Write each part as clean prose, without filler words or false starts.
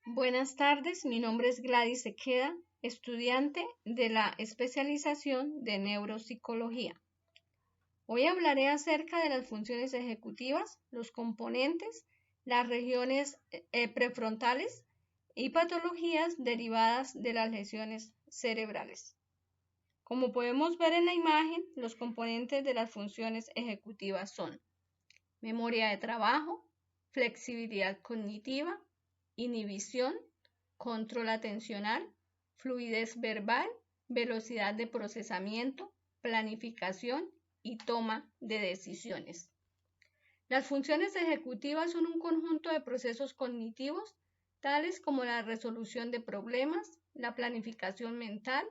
Buenas tardes, mi nombre es Gladys Sequeda, estudiante de la especialización de neuropsicología. Hoy hablaré acerca de las funciones ejecutivas, los componentes, las regiones prefrontales y patologías derivadas de las lesiones cerebrales. Como podemos ver en la imagen, los componentes de las funciones ejecutivas son memoria de trabajo, flexibilidad cognitiva, inhibición, control atencional, fluidez verbal, velocidad de procesamiento, planificación y toma de decisiones. Las funciones ejecutivas son un conjunto de procesos cognitivos, tales como la resolución de problemas, la planificación mental,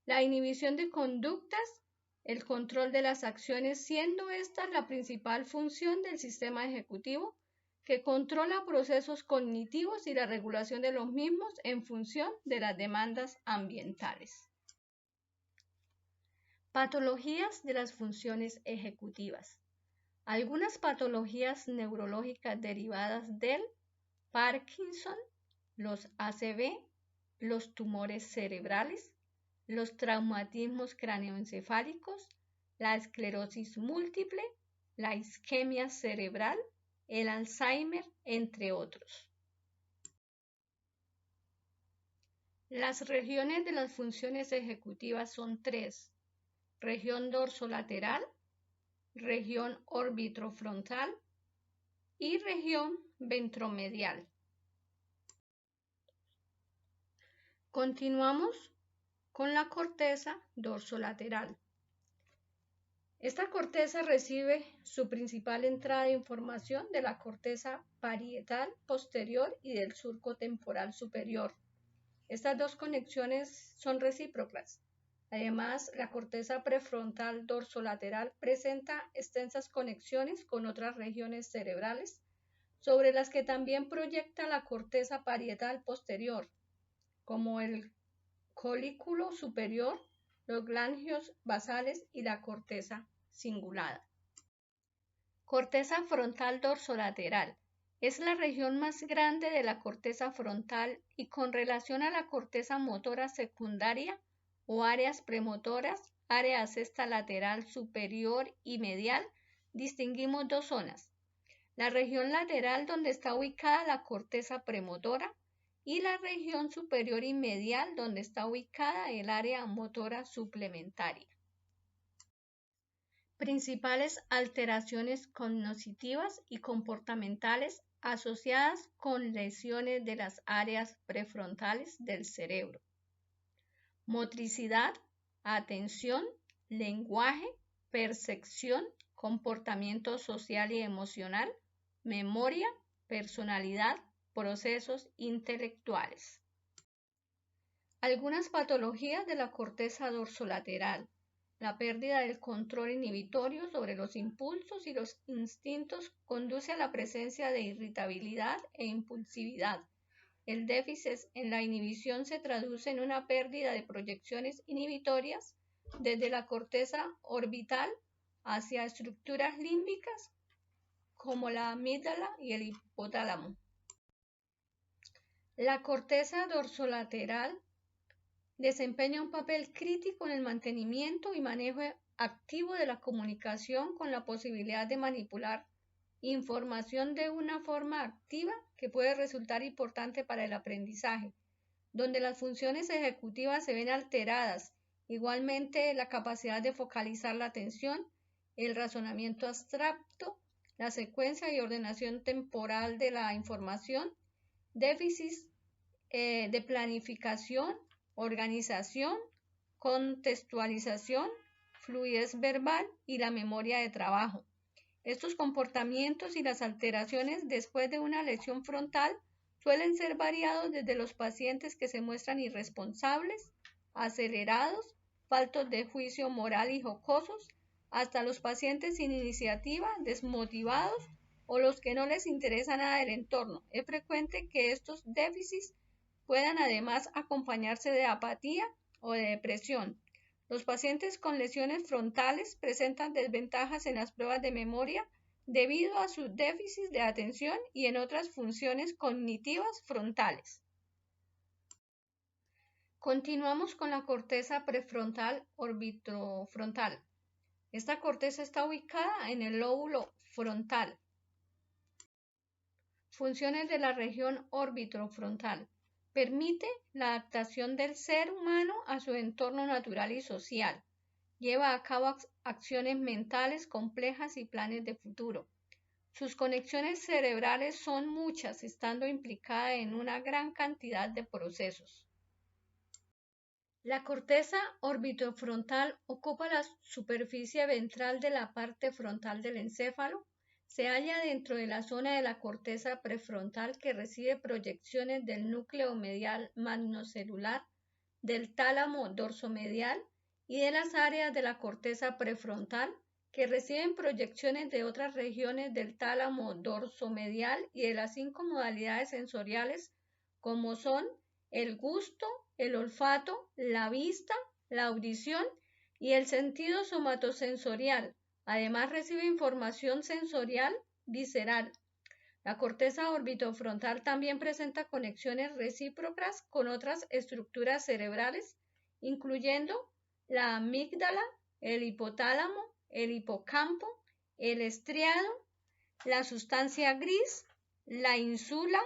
la inhibición de conductas, el control de las acciones, siendo esta la principal función del sistema ejecutivo, que controla procesos cognitivos y la regulación de los mismos en función de las demandas ambientales. Patologías de las funciones ejecutivas. Algunas patologías neurológicas derivadas del Parkinson, los ACV, los tumores cerebrales, los traumatismos cráneoencefálicos, la esclerosis múltiple, la isquemia cerebral, el Alzheimer, entre otros. Las regiones de las funciones ejecutivas son tres: región dorsolateral, región orbitofrontal y región ventromedial. Continuamos con la corteza dorsolateral. Esta corteza recibe su principal entrada de información de la corteza parietal posterior y del surco temporal superior. Estas dos conexiones son recíprocas. Además, la corteza prefrontal dorsolateral presenta extensas conexiones con otras regiones cerebrales, sobre las que también proyecta la corteza parietal posterior, como el colículo superior, los ganglios basales y la corteza cingulada. Corteza frontal dorsolateral. Es la región más grande de la corteza frontal y con relación a la corteza motora secundaria o áreas premotoras, área cesta lateral superior y medial, distinguimos dos zonas: la región lateral, donde está ubicada la corteza premotora, y la región superior y medial, donde está ubicada el área motora suplementaria. Principales alteraciones cognitivas y comportamentales asociadas con lesiones de las áreas prefrontales del cerebro: motricidad, atención, lenguaje, percepción, comportamiento social y emocional, memoria, personalidad, procesos intelectuales. Algunas patologías de la corteza dorsolateral. La pérdida del control inhibitorio sobre los impulsos y los instintos conduce a la presencia de irritabilidad e impulsividad. El déficit en la inhibición se traduce en una pérdida de proyecciones inhibitorias desde la corteza orbital hacia estructuras límbicas como la amígdala y el hipotálamo. La corteza dorsolateral desempeña un papel crítico en el mantenimiento y manejo activo de la comunicación, con la posibilidad de manipular información de una forma activa que puede resultar importante para el aprendizaje, donde las funciones ejecutivas se ven alteradas. Igualmente, la capacidad de focalizar la atención, el razonamiento abstracto, la secuencia y ordenación temporal de la información, déficits de planificación, organización, contextualización, fluidez verbal y la memoria de trabajo. Estos comportamientos y las alteraciones después de una lesión frontal suelen ser variados desde los pacientes que se muestran irresponsables, acelerados, faltos de juicio moral y jocosos, hasta los pacientes sin iniciativa, desmotivados o los que no les interesa nada del entorno. Es frecuente que estos déficits puedan además acompañarse de apatía o de depresión. Los pacientes con lesiones frontales presentan desventajas en las pruebas de memoria debido a sus déficits de atención y en otras funciones cognitivas frontales. Continuamos con la corteza prefrontal orbitofrontal. Esta corteza está ubicada en el lóbulo frontal. Funciones de la región orbitofrontal. Permite la adaptación del ser humano a su entorno natural y social. Lleva a cabo acciones mentales complejas y planes de futuro. Sus conexiones cerebrales son muchas, estando implicada en una gran cantidad de procesos. La corteza orbitofrontal ocupa la superficie ventral de la parte frontal del encéfalo. Se halla dentro de la zona de la corteza prefrontal que recibe proyecciones del núcleo medial magnocelular, del tálamo dorsomedial y de las áreas de la corteza prefrontal que reciben proyecciones de otras regiones del tálamo dorsomedial y de las 5 modalidades sensoriales como son el gusto, el olfato, la vista, la audición y el sentido somatosensorial. Además recibe información sensorial visceral. La corteza orbitofrontal también presenta conexiones recíprocas con otras estructuras cerebrales, incluyendo la amígdala, el hipotálamo, el hipocampo, el estriado, la sustancia gris, la ínsula,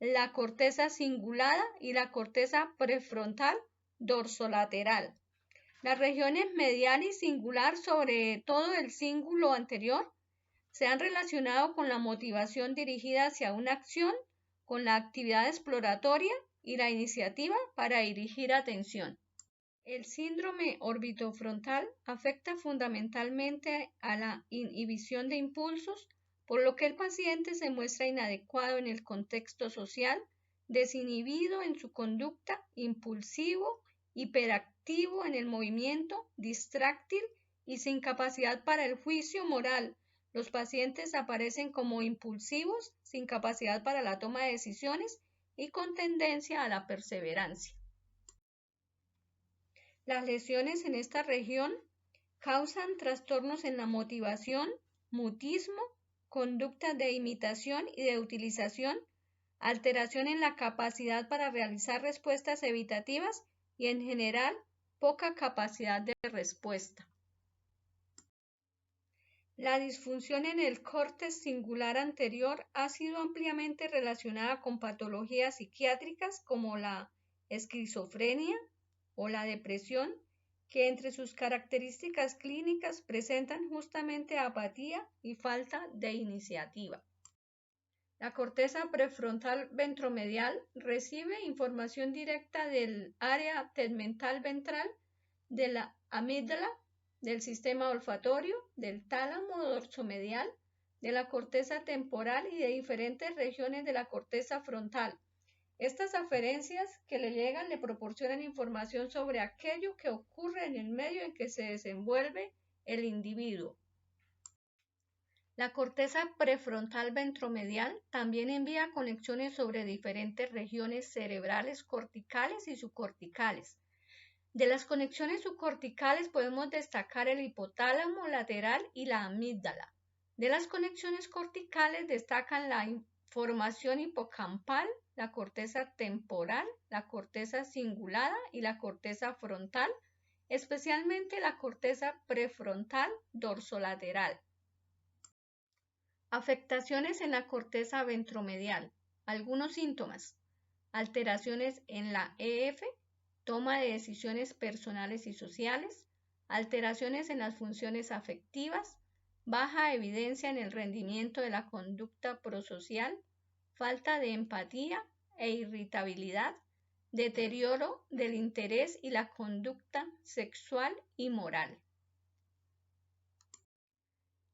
la corteza cingulada y la corteza prefrontal dorsolateral. Las regiones medial y singular, sobre todo el cíngulo anterior, se han relacionado con la motivación dirigida hacia una acción, con la actividad exploratoria y la iniciativa para dirigir atención. El síndrome orbitofrontal afecta fundamentalmente a la inhibición de impulsos, por lo que el paciente se muestra inadecuado en el contexto social, desinhibido en su conducta, impulsivo, hiperactivo en el movimiento, distráctil y sin capacidad para el juicio moral. Los pacientes aparecen como impulsivos, sin capacidad para la toma de decisiones y con tendencia a la perseverancia. Las lesiones en esta región causan trastornos en la motivación, mutismo, conductas de imitación y de utilización, alteración en la capacidad para realizar respuestas evitativas y en general poca capacidad de respuesta. La disfunción en el córtex cingulare anterior ha sido ampliamente relacionada con patologías psiquiátricas como la esquizofrenia o la depresión, que entre sus características clínicas presentan justamente apatía y falta de iniciativa. La corteza prefrontal ventromedial recibe información directa del área tegmental ventral, de la amígdala, del sistema olfatorio, del tálamo dorsomedial, de la corteza temporal y de diferentes regiones de la corteza frontal. Estas aferencias que le llegan le proporcionan información sobre aquello que ocurre en el medio en que se desenvuelve el individuo. La corteza prefrontal ventromedial también envía conexiones sobre diferentes regiones cerebrales corticales y subcorticales. De las conexiones subcorticales podemos destacar el hipotálamo lateral y la amígdala. De las conexiones corticales destacan la información hipocampal, la corteza temporal, la corteza cingulada y la corteza frontal, especialmente la corteza prefrontal dorsolateral. Afectaciones en la corteza ventromedial. Algunos síntomas: alteraciones en la EF, toma de decisiones personales y sociales, alteraciones en las funciones afectivas, baja evidencia en el rendimiento de la conducta prosocial, falta de empatía e irritabilidad, deterioro del interés y la conducta sexual y moral.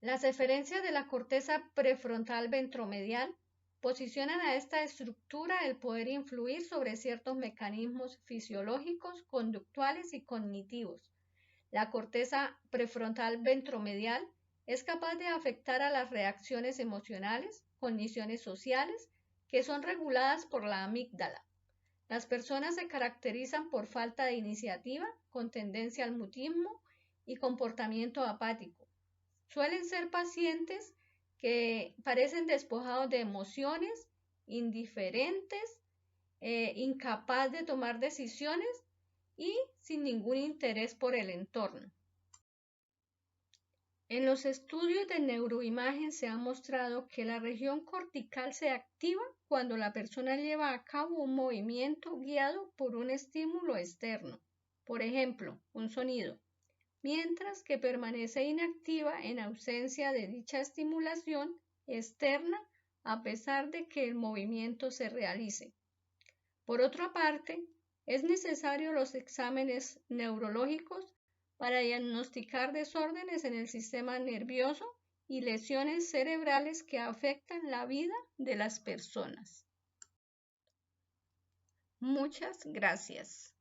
Las eferencias de la corteza prefrontal ventromedial posicionan a esta estructura el poder influir sobre ciertos mecanismos fisiológicos, conductuales y cognitivos. La corteza prefrontal ventromedial es capaz de afectar a las reacciones emocionales, cogniciones sociales, que son reguladas por la amígdala. Las personas se caracterizan por falta de iniciativa, con tendencia al mutismo y comportamiento apático. Suelen ser pacientes que parecen despojados de emociones, indiferentes incapaz de tomar decisiones y sin ningún interés por el entorno. En los estudios de neuroimagen se ha mostrado que la región cortical se activa cuando la persona lleva a cabo un movimiento guiado por un estímulo externo, por ejemplo, un sonido, mientras que permanece inactiva en ausencia de dicha estimulación externa a pesar de que el movimiento se realice. Por otra parte, es necesario los exámenes neurológicos para diagnosticar desórdenes en el sistema nervioso y lesiones cerebrales que afectan la vida de las personas. Muchas gracias.